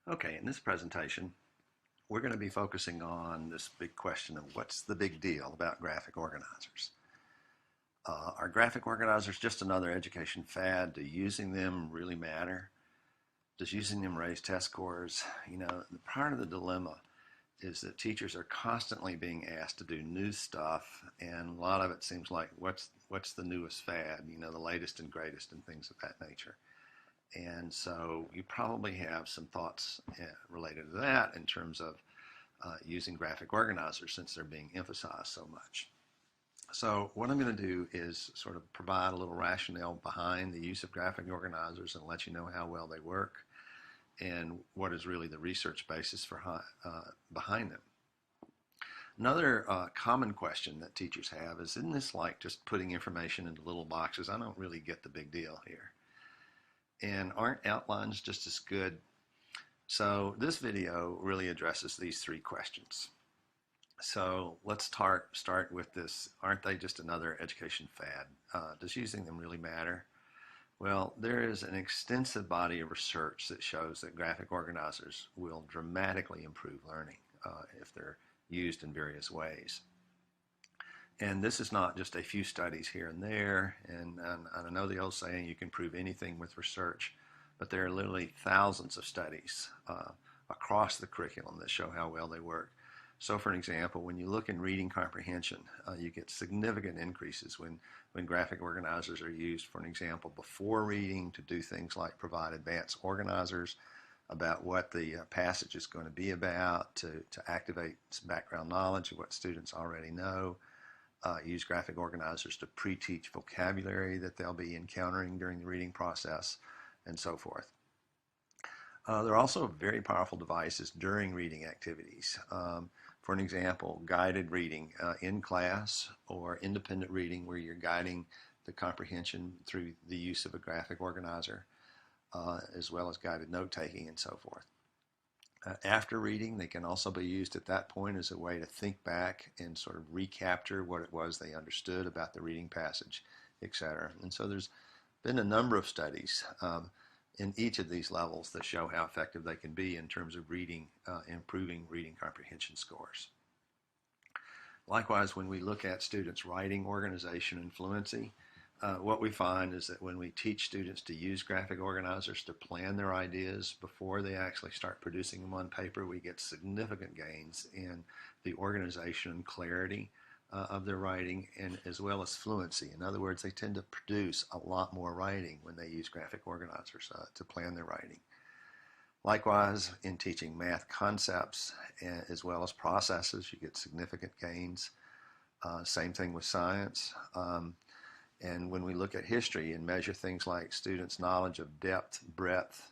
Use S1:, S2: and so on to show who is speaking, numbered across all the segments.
S1: Okay, in this presentation, we're going to be focusing on this big question of what's the big deal about graphic organizers. Are graphic organizers just another education fad? Do using them really matter? Does using them raise test scores? Part of the dilemma is that teachers are constantly being asked to do new stuff, and a lot of it seems like what's the newest fad, the latest and greatest and things of that nature. And so you probably have some thoughts related to that in terms of using graphic organizers since they're being emphasized so much. So what I'm going to do is sort of provide a little rationale behind the use of graphic organizers and let you know how well they work and what is really the research basis for behind them. Another common question that teachers have is, isn't this like just putting information into little boxes? I don't really get the big deal here. And aren't outlines just as good? So this video really addresses these three questions. So let's start with this. Aren't they just another education fad? Does using them really matter? Well, there is an extensive body of research that shows that graphic organizers will dramatically improve learning if they're used in various ways. And this is not just a few studies here and there, and I know the old saying, you can prove anything with research, but there are literally thousands of studies across the curriculum that show how well they work. So for an example, when you look in reading comprehension, you get significant increases when graphic organizers are used, for an example, before reading to do things like provide advanced organizers about what the passage is going to be about, to activate some background knowledge of what students already know. Use graphic organizers to pre-teach vocabulary that they'll be encountering during the reading process, and so forth. There are also very powerful devices during reading activities. For an example, guided reading in class or independent reading where you're guiding the comprehension through the use of a graphic organizer, as well as guided note-taking and so forth. After reading, they can also be used at that point as a way to think back and sort of recapture what it was they understood about the reading passage, etc. And so there's been a number of studies in each of these levels that show how effective they can be in terms of reading, improving reading comprehension scores. Likewise, when we look at students' writing organization and fluency, what we find is that when we teach students to use graphic organizers to plan their ideas before they actually start producing them on paper, we get significant gains in the organization and clarity of their writing, and as well as fluency. In other words, they tend to produce a lot more writing when they use graphic organizers to plan their writing. Likewise, in teaching math concepts as well as processes, you get significant gains. Same thing with science. And when we look at history and measure things like students' knowledge of depth, breadth,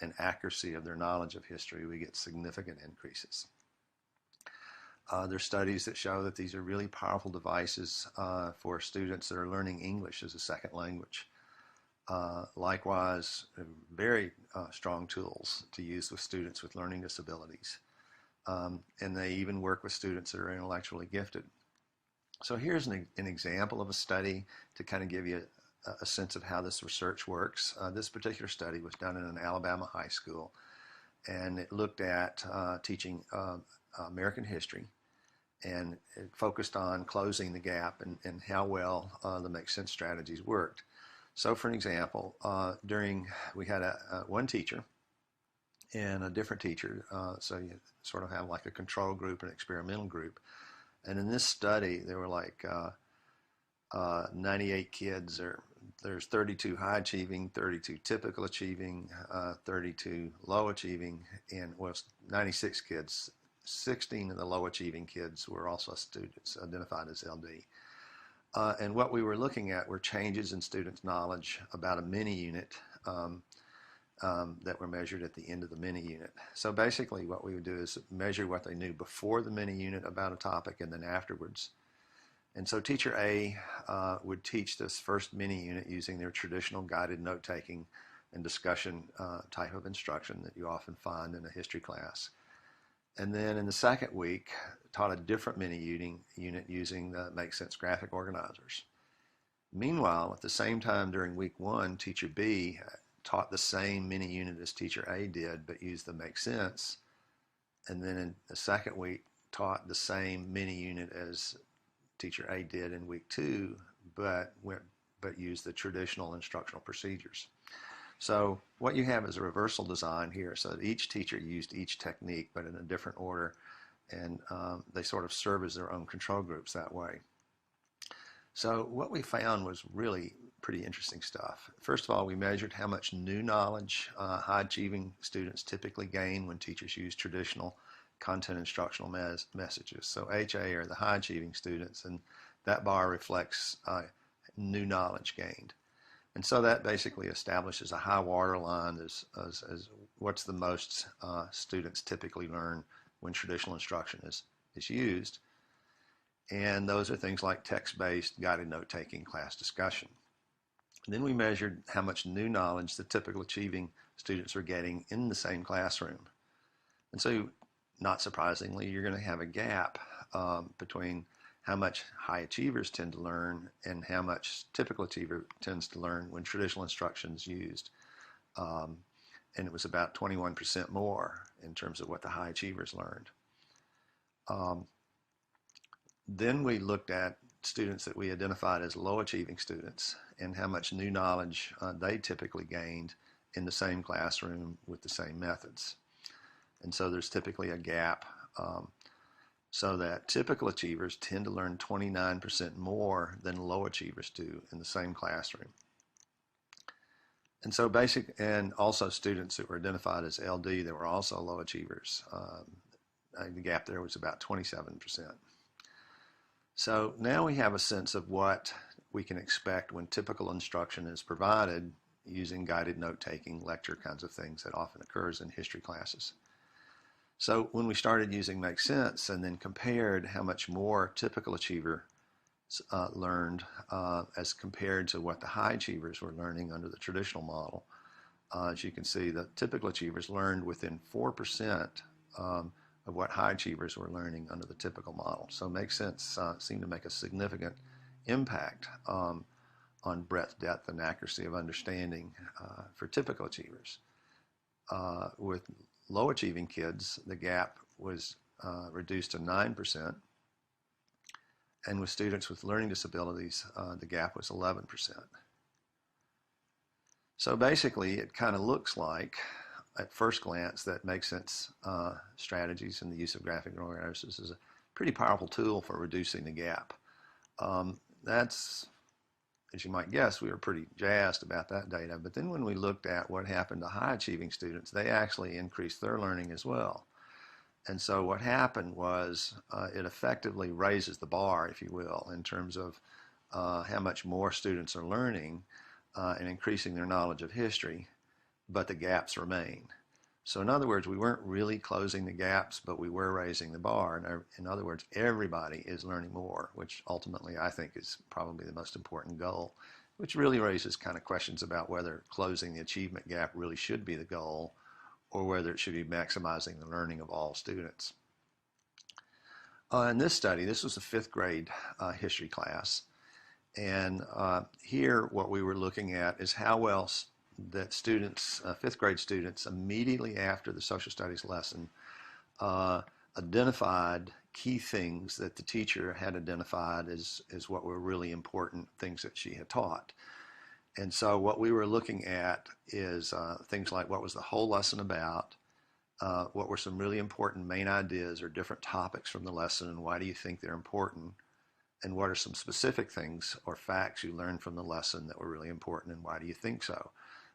S1: and accuracy of their knowledge of history, we get significant increases. There's studies that show that these are really powerful devices for students that are learning English as a second language. Likewise, very strong tools to use with students with learning disabilities. And they even work with students that are intellectually gifted. So here's an example of a study to kind of give you a sense of how this research works. This particular study was done in an Alabama high school, and it looked at teaching American history, and it focused on closing the gap and how well the Make Sense strategies worked. So for an example, we had one teacher and a different teacher, so you sort of have like a control group and experimental group. And in this study, there were like 98 kids. There's 32 high achieving, 32 typical achieving, 32 low achieving, and 96 kids. 16 of the low achieving kids were also students identified as LD. And what we were looking at were changes in students' knowledge about a mini unit that were measured at the end of the mini unit. So basically what we would do is measure what they knew before the mini unit about a topic and then afterwards. And so teacher A would teach this first mini unit using their traditional guided note-taking and discussion type of instruction that you often find in a history class. And then in the second week, taught a different mini unit using the Make Sense graphic organizers. Meanwhile, at the same time during week one, teacher B taught the same mini unit as teacher A did, but used the make sense. And then in the second week, taught the same mini unit as teacher A did in week 2, but used the traditional instructional procedures. So what you have is a reversal design here, so that each teacher used each technique, but in a different order, and they sort of serve as their own control groups that way. So what we found was really pretty interesting stuff. First of all, we measured how much new knowledge high-achieving students typically gain when teachers use traditional content instructional messages. So HA are the high-achieving students, and that bar reflects new knowledge gained. And so that basically establishes a high water line as what's the most students typically learn when traditional instruction is used. And those are things like text-based, guided note-taking, class discussion. And then we measured how much new knowledge the typical achieving students are getting in the same classroom. And so, not surprisingly, you're going to have a gap between how much high achievers tend to learn and how much typical achiever tends to learn when traditional instruction is used. And it was about 21% more in terms of what the high achievers learned. Then we looked at students that we identified as low achieving students and how much new knowledge they typically gained in the same classroom with the same methods. And so there's typically a gap, so that typical achievers tend to learn 29% more than low achievers do in the same classroom. And so and also students that were identified as LD that were also low achievers, the gap there was about 27%. So now we have a sense of what we can expect when typical instruction is provided using guided note-taking, lecture kinds of things that often occurs in history classes. So when we started using Make Sense and then compared how much more typical achiever learned as compared to what the high achievers were learning under the traditional model, as you can see, the typical achievers learned within 4% of what high achievers were learning under the typical model. So Make Sense seemed to make a significant impact on breadth, depth, and accuracy of understanding for typical achievers. With low achieving kids, the gap was reduced to 9%, and with students with learning disabilities, the gap was 11%. So basically, it kind of looks like, at first glance, that Make Sense strategies and the use of graphic organizers is a pretty powerful tool for reducing the gap. That's, as you might guess, we were pretty jazzed about that data. But then when we looked at what happened to high achieving students, they actually increased their learning as well. And so what happened was it effectively raises the bar, if you will, in terms of how much more students are learning and increasing their knowledge of history, but the gaps remain. So in other words, we weren't really closing the gaps, but we were raising the bar. And in other words, everybody is learning more, which ultimately I think is probably the most important goal, which really raises kind of questions about whether closing the achievement gap really should be the goal or whether it should be maximizing the learning of all students. In this study, this was a 5th grade history class. And here what we were looking at is how well that students, 5th grade students, immediately after the social studies lesson identified key things that the teacher had identified as what were really important things that she had taught. And so what we were looking at is things like what was the whole lesson about, what were some really important main ideas or different topics from the lesson, and why do you think they're important, and what are some specific things or facts you learned from the lesson that were really important, and why do you think so?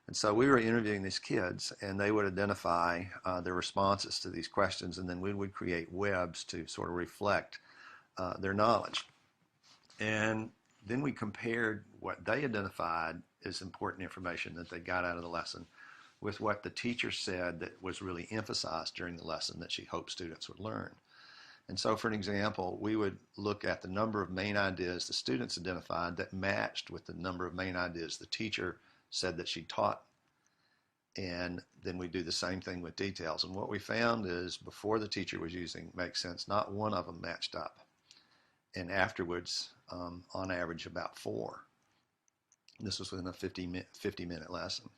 S1: And so we were interviewing these kids, and they would identify their responses to these questions, and then we would create webs to sort of reflect their knowledge. And then we compared what they identified as important information that they got out of the lesson with what the teacher said that was really emphasized during the lesson that she hoped students would learn. And so, for an example, we would look at the number of main ideas the students identified that matched with the number of main ideas the teacher said that she taught. And then we do the same thing with details. And what we found is before the teacher was using Make Sense, not one of them matched up. And afterwards, on average, about 4. This was within a 50-minute lesson.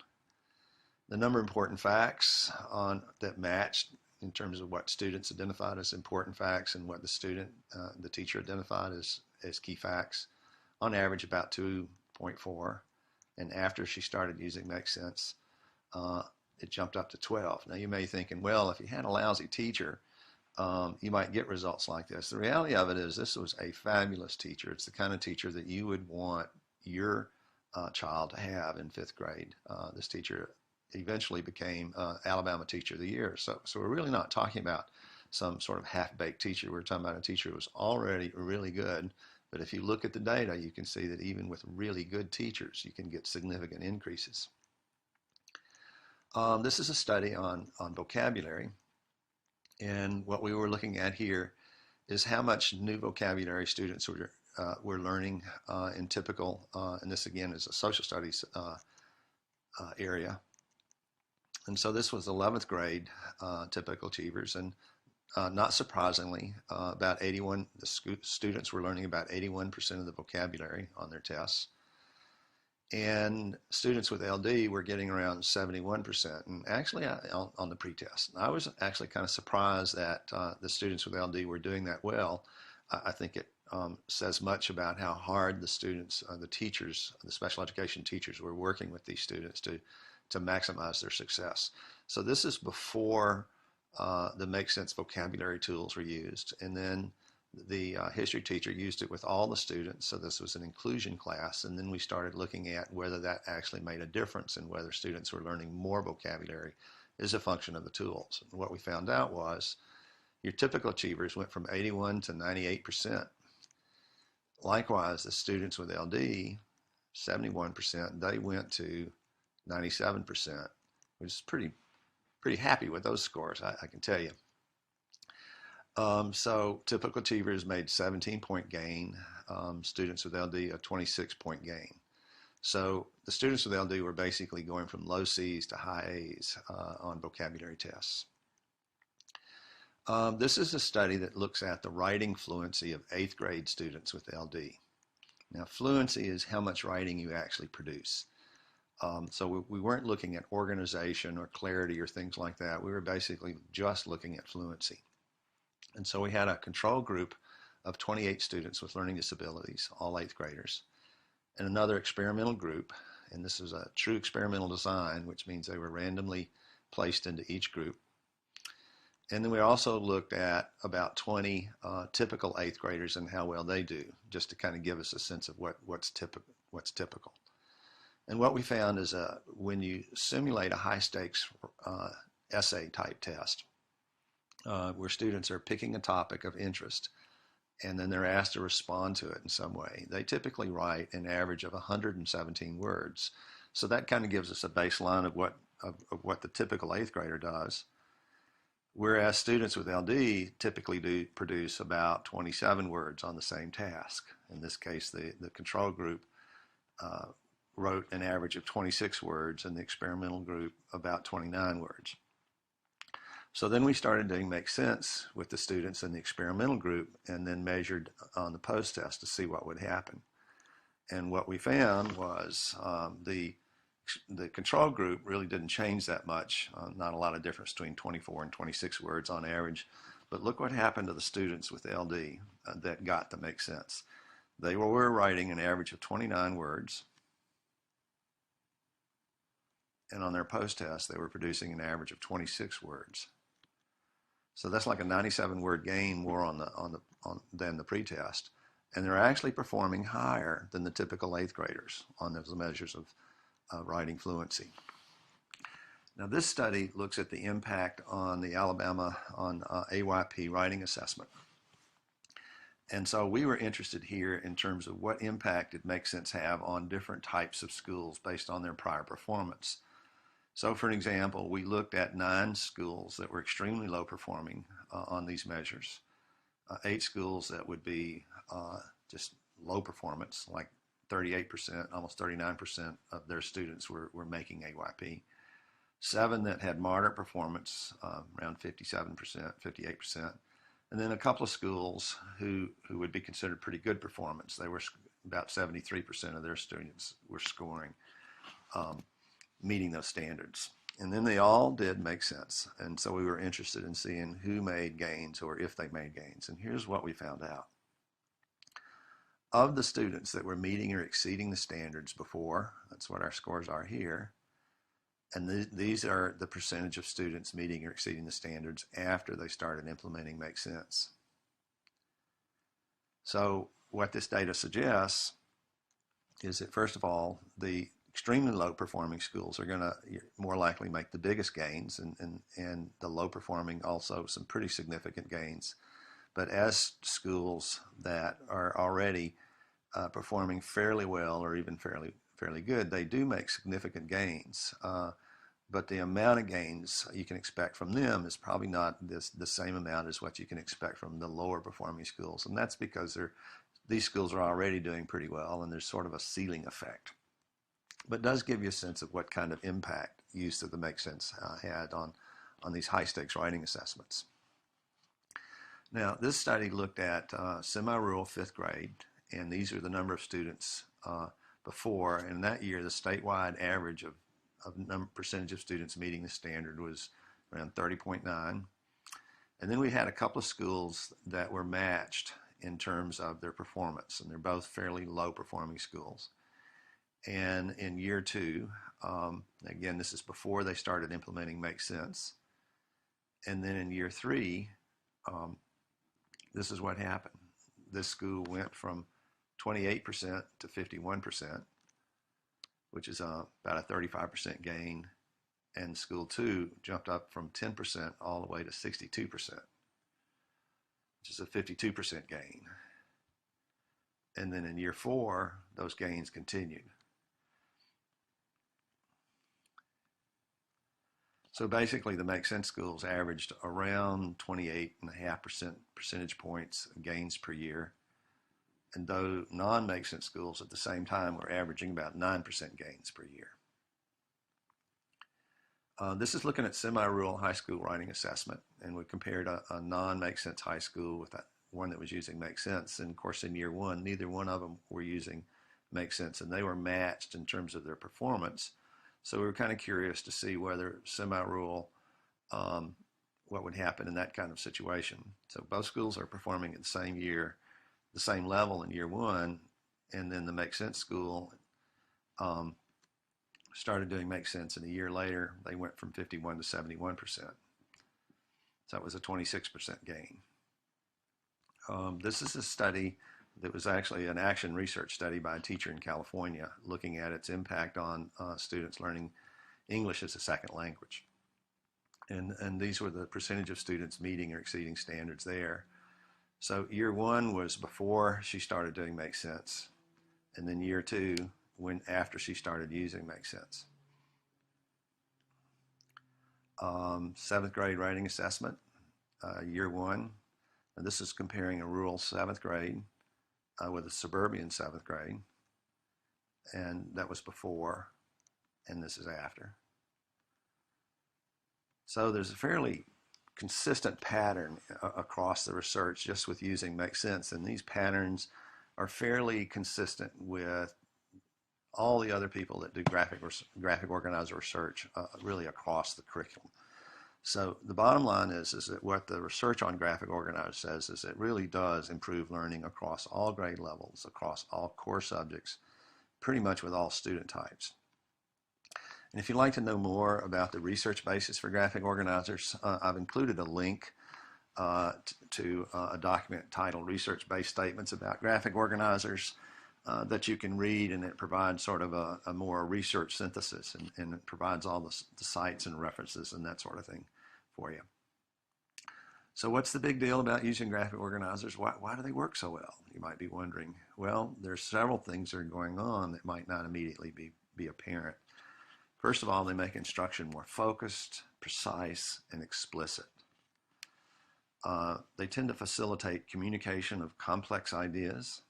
S1: The number of important facts that matched in terms of what students identified as important facts and what the teacher identified as key facts, on average about 2.4. And after she started using Make Sense, it jumped up to 12. Now you may be thinking, well, if you had a lousy teacher, you might get results like this. The reality of it is this was a fabulous teacher. It's the kind of teacher that you would want your child to have in 5th grade. This teacher eventually became Alabama Teacher of the Year. So we're really not talking about some sort of half-baked teacher. We're talking about a teacher who was already really good. But if you look at the data, you can see that even with really good teachers, you can get significant increases. This is a study on vocabulary. And what we were looking at here is how much new vocabulary students were learning in typical, and this again is a social studies area. And so this was 11th grade typical achievers, and not surprisingly, the students were learning about 81% of the vocabulary on their tests. And students with LD were getting around 71%, and actually on the pretest. I was actually kind of surprised that the students with LD were doing that well. I think it says much about how hard the students, the teachers, the special education teachers were working with these students to maximize their success. So this is before the Make Sense vocabulary tools were used, and then the history teacher used it with all the students. So this was an inclusion class, and then we started looking at whether that actually made a difference and whether students were learning more vocabulary as a function of the tools. And what we found out was your typical achievers went from 81 to 98%. Likewise, the students with LD, 71%, they went to 97%, which is pretty happy with those scores, I can tell you. So typical achievers made 17-point gain, students with LD a 26-point gain. So the students with LD were basically going from low C's to high A's on vocabulary tests. This is a study that looks at the writing fluency of 8th grade students with LD. Now fluency is how much writing you actually produce. So we weren't looking at organization or clarity or things like that. We were basically just looking at fluency. And so we had a control group of 28 students with learning disabilities, all 8th graders, and another experimental group, and this is a true experimental design, which means they were randomly placed into each group. And then we also looked at about 20 typical 8th graders and how well they do, just to kind of give us a sense of what's typical. And what we found is when you simulate a high-stakes essay type test, where students are picking a topic of interest and then they're asked to respond to it in some way, they typically write an average of 117 words. So that kind of gives us a baseline of what the typical 8th grader does. Whereas students with LD typically do produce about 27 words on the same task. In this case, the control group wrote an average of 26 words and the experimental group about 29 words. So then we started doing Make Sense with the students in the experimental group and then measured on the post-test to see what would happen. And what we found was the control group really didn't change that much, not a lot of difference between 24 and 26 words on average. But look what happened to the students with LD that got the Make Sense. They were writing an average of 29 words. And on their post-test, they were producing an average of 26 words. So that's like a 97-word gain more than the pretest. And they're actually performing higher than the typical 8th graders on those measures of writing fluency. Now this study looks at the impact on the Alabama on AYP writing assessment. And so we were interested here in terms of what impact did Make Sense have on different types of schools based on their prior performance. So for an example, we looked at 9 schools that were extremely low performing on these measures, 8 schools that would be just low performance, like 38%, almost 39% of their students were making AYP, 7 that had moderate performance, around 57%, 58%, and then a couple of schools who would be considered pretty good performance. They were about 73% of their students were scoring, meeting those standards. And then they all did make sense. And so we were interested in seeing who made gains or if they made gains. And here's what we found out. Of the students that were meeting or exceeding the standards before, that's what our scores are here, and these are the percentage of students meeting or exceeding the standards after they started implementing Make Sense. So what this data suggests is that, first of all, the extremely low performing schools are going to more likely make the biggest gains, and the low performing also some pretty significant gains. But as schools that are already performing fairly well or even fairly good, they do make significant gains. But the amount of gains you can expect from them is probably not the same amount as what you can expect from the lower performing schools. And that's because these schools are already doing pretty well, and there's sort of a ceiling effect. But it does give you a sense of what kind of impact use of the Make Sense had on these high stakes writing assessments. Now, this study looked at semi-rural 5th grade, and these are the number of students before. And that year, the statewide average of percentage of students meeting the standard was around 30.9. And then we had a couple of schools that were matched in terms of their performance, and they're both fairly low performing schools. And in year 2, again, this is before they started implementing Make Sense. And then in year 3, this is what happened. This school went from 28% to 51%, which is about a 35% gain. And school 2 jumped up from 10% all the way to 62%, which is a 52% gain. And then in year 4, those gains continued. So basically, the Make Sense schools averaged around 28.5% percentage points gains per year. And though non-Make Sense schools at the same time were averaging about 9% gains per year. This is looking at semi-rural high school writing assessment, and we compared a non-Make Sense high school with one that was using Make Sense. And of course, in year 1, neither one of them were using Make Sense, and they were matched in terms of their performance. So we were kind of curious to see whether semi-rural, what would happen in that kind of situation. So both schools are performing at the same year, the same level in year 1, and then the Make Sense school started doing Make Sense, and a year later they went from 51 to 71%. So that was a 26% gain. This is a study that was actually an action research study by a teacher in California looking at its impact on students learning English as a second language. And these were the percentage of students meeting or exceeding standards there. So year 1 was before she started doing Make Sense, and then year 2 after she started using Make Sense. 7th grade writing assessment, year 1. And this is comparing a rural 7th grade with a suburban 7th grade, and that was before, and this is after. So there's a fairly consistent pattern across the research just with using Make Sense, and these patterns are fairly consistent with all the other people that do graphic organizer research really across the curriculum. So the bottom line is that what the research on graphic organizers says is it really does improve learning across all grade levels, across all core subjects, pretty much with all student types. And if you'd like to know more about the research basis for graphic organizers, I've included a link to a document titled Research-Based Statements About Graphic Organizers that you can read, and it provides sort of a more research synthesis, and it provides all the sites and references and that sort of thing for you. So what's the big deal about using graphic organizers? Why do they work so well? You might be wondering. Well, there's several things that are going on that might not immediately be apparent. First of all, they make instruction more focused, precise, and explicit. They tend to facilitate communication of complex ideas.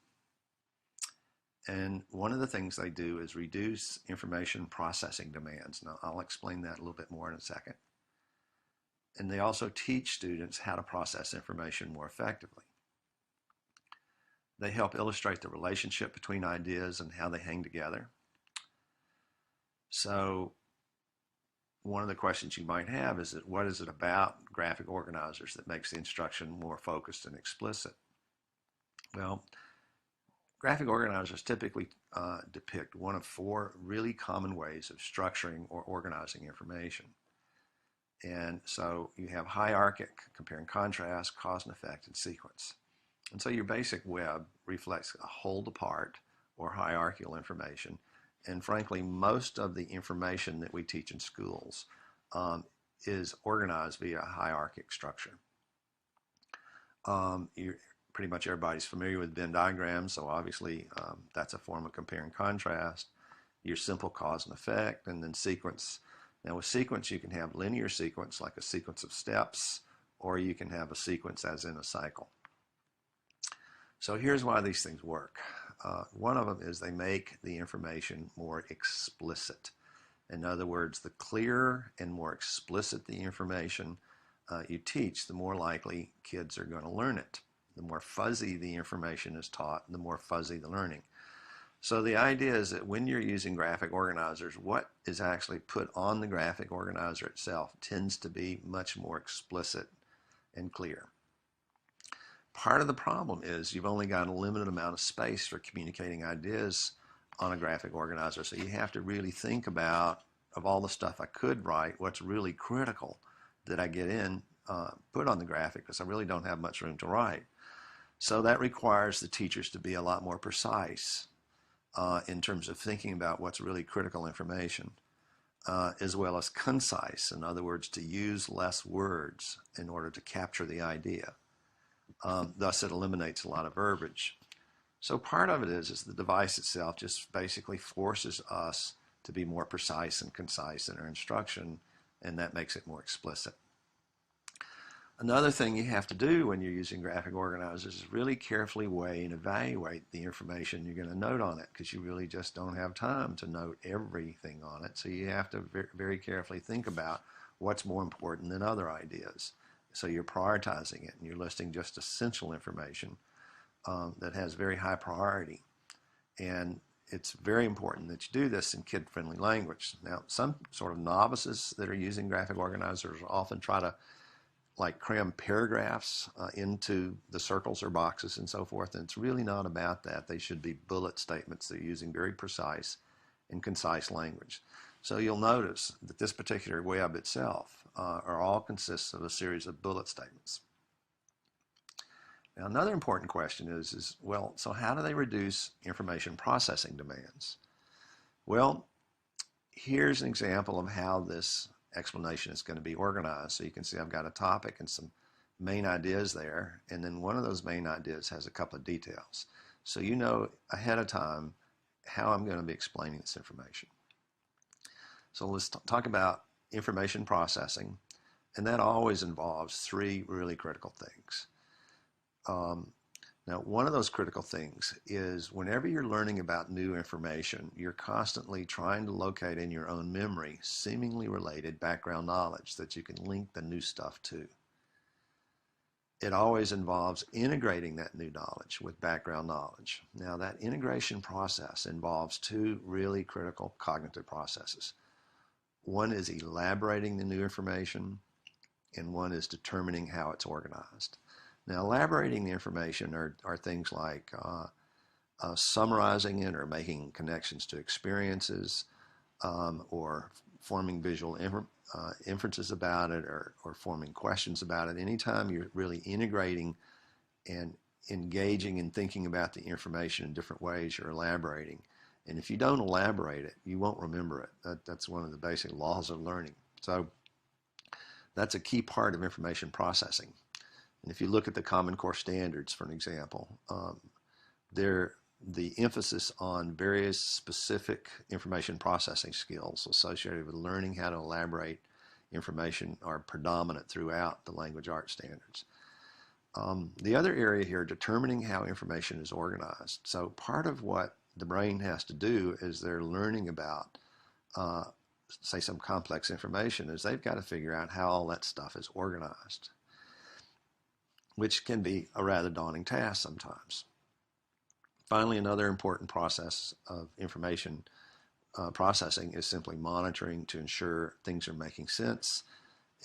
S1: And one of the things they do is reduce information processing demands. Now, I'll explain that a little bit more in a second. And they also teach students how to process information more effectively. They help illustrate the relationship between ideas and how they hang together. So one of the questions you might have is that what is it about graphic organizers that makes the instruction more focused and explicit? Well, graphic organizers typically depict one of four really common ways of structuring or organizing information. And so you have hierarchic, compare and contrast, cause and effect, and sequence. And so your basic web reflects a hold apart or hierarchical information. And frankly, most of the information that we teach in schools is organized via a hierarchic structure. Pretty much everybody's familiar with Venn diagrams, so obviously that's a form of compare and contrast. Your simple cause and effect, and then sequence. Now with sequence, you can have linear sequence, like a sequence of steps, or you can have a sequence as in a cycle. So here's why these things work. One of them is they make the information more explicit. In other words, the clearer and more explicit the information you teach, the more likely kids are going to learn it. The more fuzzy the information is taught, the more fuzzy the learning. So the idea is that when you're using graphic organizers, what is actually put on the graphic organizer itself tends to be much more explicit and clear. Part of the problem is you've only got a limited amount of space for communicating ideas on a graphic organizer, so you have to really think about, of all the stuff I could write, what's really critical that I get in, put on the graphic, because I really don't have much room to write. So that requires the teachers to be a lot more precise in terms of thinking about what's really critical information, as well as concise, in other words, to use less words in order to capture the idea. Thus, it eliminates a lot of verbiage. So part of it is the device itself just basically forces us to be more precise and concise in our instruction, and that makes it more explicit. Another thing you have to do when you're using graphic organizers is really carefully weigh and evaluate the information you're going to note on it, because you really just don't have time to note everything on it. So you have to very carefully think about what's more important than other ideas. So you're prioritizing it, and you're listing just essential information that has very high priority. And it's very important that you do this in kid-friendly language. Now, some sort of novices that are using graphic organizers often try to cram paragraphs into the circles or boxes and so forth, and it's really not about that. They should be bullet statements. They're using very precise and concise language. So you'll notice that this particular web itself all consists of a series of bullet statements. Now, another important question is, well, so how do they reduce information processing demands? Well, here's an example of how this explanation is going to be organized. So you can see I've got a topic and some main ideas there, and then one of those main ideas has a couple of details. So you know ahead of time how I'm going to be explaining this information. So let's talk about information processing, and that always involves three really critical things. Now, one of those critical things is whenever you're learning about new information, you're constantly trying to locate in your own memory seemingly related background knowledge that you can link the new stuff to. It always involves integrating that new knowledge with background knowledge. Now, that integration process involves two really critical cognitive processes. One is elaborating the new information, and one is determining how it's organized. Now, elaborating the information are things like summarizing it or making connections to experiences or forming visual inferences about it or forming questions about it. Anytime you're really integrating and engaging and thinking about the information in different ways, you're elaborating. And if you don't elaborate it, you won't remember it. That's one of the basic laws of learning. So that's a key part of information processing. And if you look at the Common Core standards, for an example, the emphasis on various specific information processing skills associated with learning how to elaborate information are predominant throughout the language arts standards. The other area here, determining how information is organized. So part of what the brain has to do as they're learning about, say, some complex information, is they've got to figure out how all that stuff is organized, which can be a rather daunting task sometimes. Finally, another important process of information processing is simply monitoring to ensure things are making sense.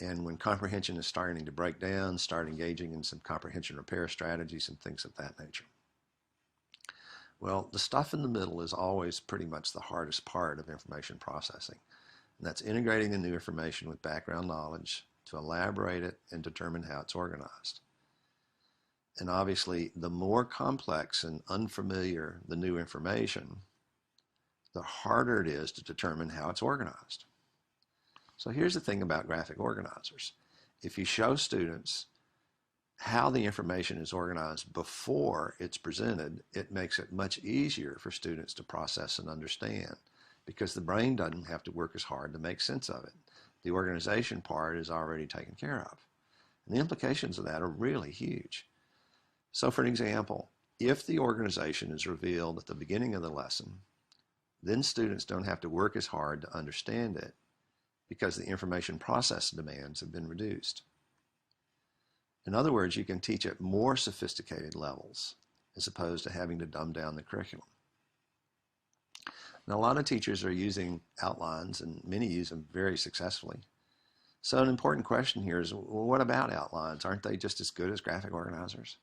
S1: And when comprehension is starting to break down, start engaging in some comprehension repair strategies and things of that nature. Well, the stuff in the middle is always pretty much the hardest part of information processing. And that's integrating the new information with background knowledge to elaborate it and determine how it's organized. And obviously, the more complex and unfamiliar the new information, the harder it is to determine how it's organized. So here's the thing about graphic organizers. If you show students how the information is organized before it's presented, it makes it much easier for students to process and understand because the brain doesn't have to work as hard to make sense of it. The organization part is already taken care of. And the implications of that are really huge. So for an example, if the organization is revealed at the beginning of the lesson, then students don't have to work as hard to understand it because the information process demands have been reduced. In other words, you can teach at more sophisticated levels as opposed to having to dumb down the curriculum. Now, a lot of teachers are using outlines, and many use them very successfully. So an important question here is, well, what about outlines? Aren't they just as good as graphic organizers?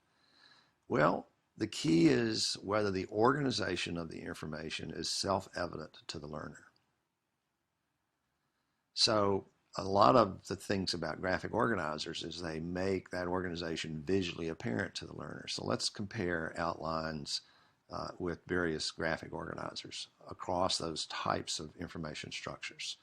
S1: Well, the key is whether the organization of the information is self-evident to the learner. So a lot of the things about graphic organizers is they make that organization visually apparent to the learner. So let's compare outlines with various graphic organizers across those types of information structures.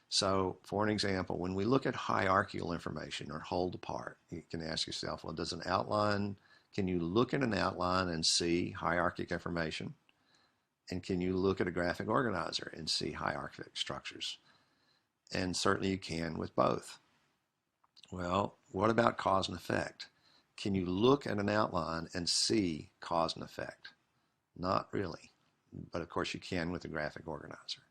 S1: So for an example, when we look at hierarchical information or hold apart, you can ask yourself, well, does an outline, can you look at an outline and see hierarchical information? And can you look at a graphic organizer and see hierarchical structures? And certainly you can with both. Well, what about cause and effect? Can you look at an outline and see cause and effect? Not really, but of course you can with a graphic organizer.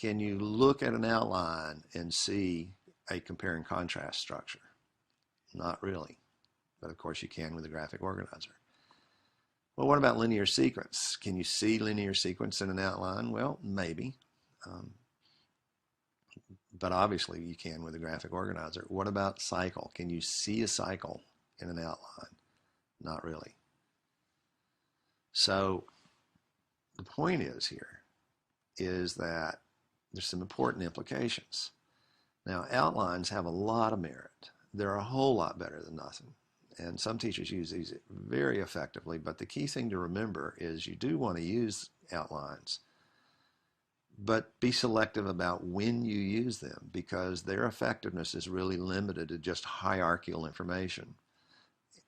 S1: Can you look at an outline and see a compare and contrast structure? Not really, but of course you can with a graphic organizer. Well, what about linear sequence? Can you see linear sequence in an outline? Well, maybe. But obviously you can with a graphic organizer. What about cycle? Can you see a cycle in an outline? Not really. So the point is here is that there's some important implications. Now, outlines have a lot of merit. They're a whole lot better than nothing. And some teachers use these very effectively, but the key thing to remember is you do want to use outlines, but be selective about when you use them because their effectiveness is really limited to just hierarchical information.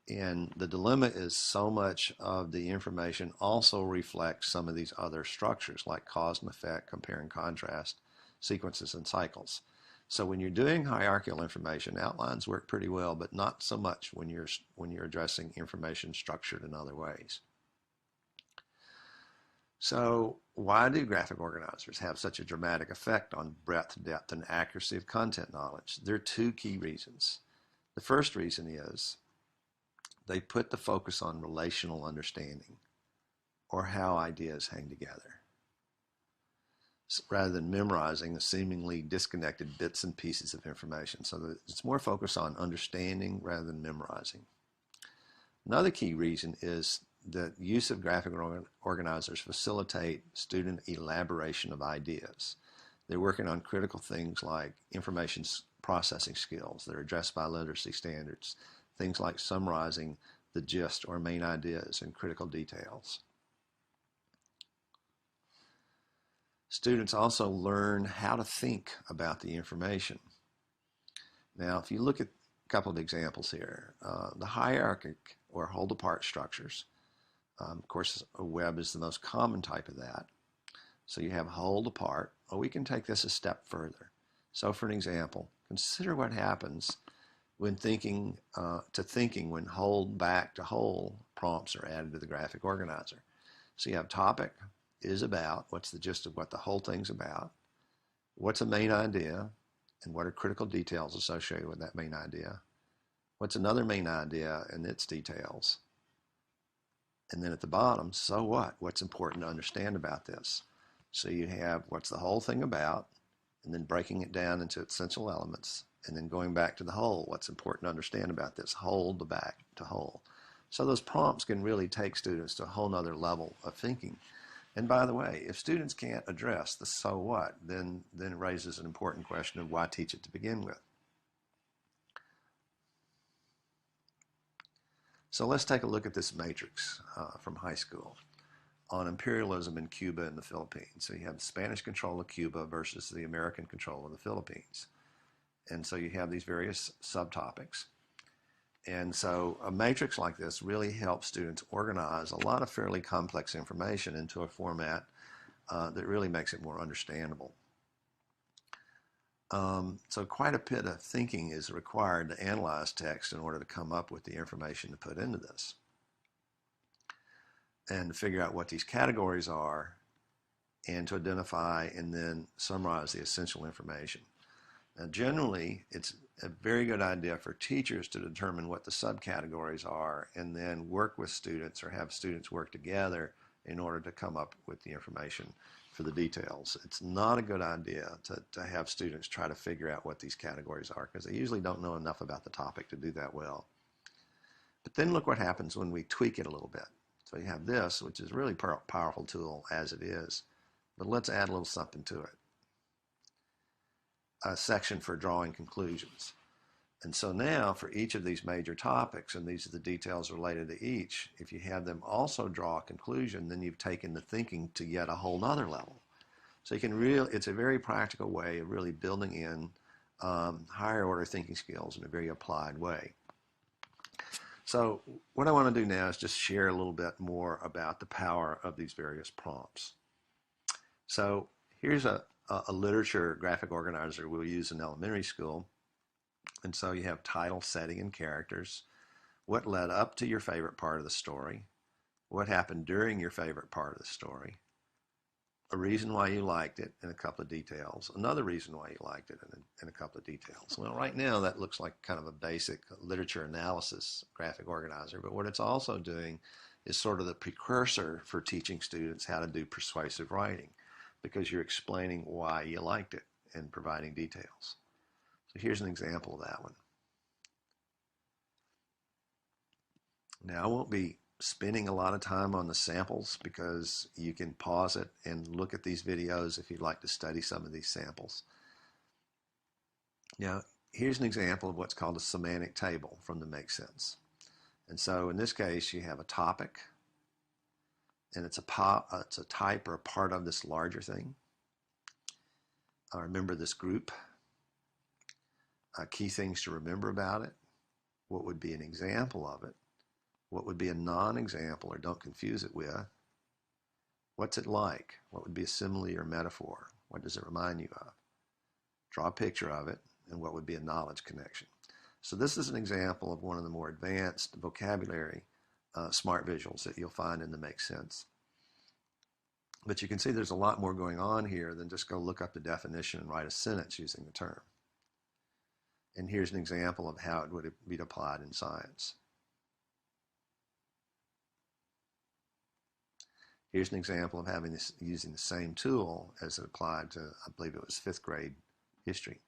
S1: And the dilemma is so much of the information also reflects some of these other structures like cause and effect, compare and contrast, sequences and cycles. So when you're doing hierarchical information, outlines work pretty well, but not so much when you're addressing information structured in other ways. So why do graphic organizers have such a dramatic effect on breadth, depth, and accuracy of content knowledge? There are two key reasons. The first reason is they put the focus on relational understanding or how ideas hang together rather than memorizing the seemingly disconnected bits and pieces of information. So that it's more focused on understanding rather than memorizing. Another key reason is the use of graphic organizers facilitate student elaboration of ideas. They're working on critical things like information processing skills that are addressed by literacy standards, things like summarizing the gist or main ideas and critical details. Students also learn how to think about the information. Now, if you look at a couple of examples here, the hierarchic or hold apart structures. Of course, a web is the most common type of that. So you have hold apart. Well, we can take this a step further. So for an example, consider what happens when thinking when hold back to whole prompts are added to the graphic organizer. So you have topic is about, what's the gist of what the whole thing's about, what's a main idea, and what are critical details associated with that main idea, what's another main idea and its details. And then at the bottom, so what? What's important to understand about this? So you have what's the whole thing about, and then breaking it down into essential elements, and then going back to the whole. What's important to understand about this whole to back to whole. So those prompts can really take students to a whole nother level of thinking. And by the way, if students can't address the so what, then it raises an important question of why teach it to begin with. So let's take a look at this matrix from high school on imperialism in Cuba and the Philippines. So you have Spanish control of Cuba versus the American control of the Philippines. And so you have these various subtopics. And so a matrix like this really helps students organize a lot of fairly complex information into a format that really makes it more understandable. So quite a bit of thinking is required to analyze text in order to come up with the information to put into this and to figure out what these categories are and to identify and then summarize the essential information. Now, generally, it's a very good idea for teachers to determine what the subcategories are and then work with students or have students work together in order to come up with the information for the details. It's not a good idea to have students try to figure out what these categories are because they usually don't know enough about the topic to do that well. But then look what happens when we tweak it a little bit. So you have this, which is a really powerful tool as it is, but let's add a little something to it. A section for drawing conclusions. And so now for each of these major topics, and these are the details related to each, if you have them also draw a conclusion, then you've taken the thinking to yet a whole nother level. So you can it's a very practical way of really building in higher order thinking skills in a very applied way. So what I want to do now is just share a little bit more about the power of these various prompts. So here's a literature graphic organizer we'll use in elementary school. And so you have title, setting, and characters. What led up to your favorite part of the story? What happened during your favorite part of the story? A reason why you liked it and a couple of details. Another reason why you liked it and a couple of details. Well, right now that looks like kind of a basic literature analysis graphic organizer, but what it's also doing is sort of the precursor for teaching students how to do persuasive writing because you're explaining why you liked it and providing details. So here's an example of that one. Now I won't be spending a lot of time on the samples because you can pause it and look at these videos if you'd like to study some of these samples. Now here's an example of what's called a semantic table from the Make Sense. And so in this case you have a topic and it's a type or a part of this larger thing. Remember this group. Key things to remember about it. What would be an example of it? What would be a non-example or don't confuse it with? What's it like? What would be a simile or metaphor? What does it remind you of? Draw a picture of it and what would be a knowledge connection. So this is an example of one of the more advanced vocabulary smart visuals that you'll find in the Make Sense. But you can see there's a lot more going on here than just go look up the definition and write a sentence using the term. And here's an example of how it would be applied in science. Here's an example of using the same tool as it applied to, I believe it was 5th grade history.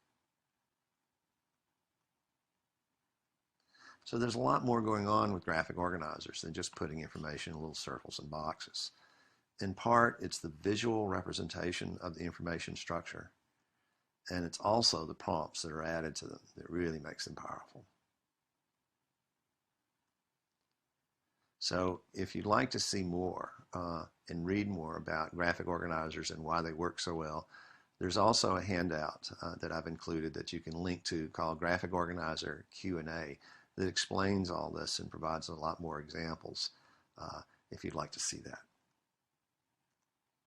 S1: So there's a lot more going on with graphic organizers than just putting information in little circles and boxes. In part, it's the visual representation of the information structure. And it's also the prompts that are added to them that really makes them powerful. So if you'd like to see more and read more about graphic organizers and why they work so well, there's also a handout that I've included that you can link to called Graphic Organizer Q&A that explains all this and provides a lot more examples if you'd like to see that.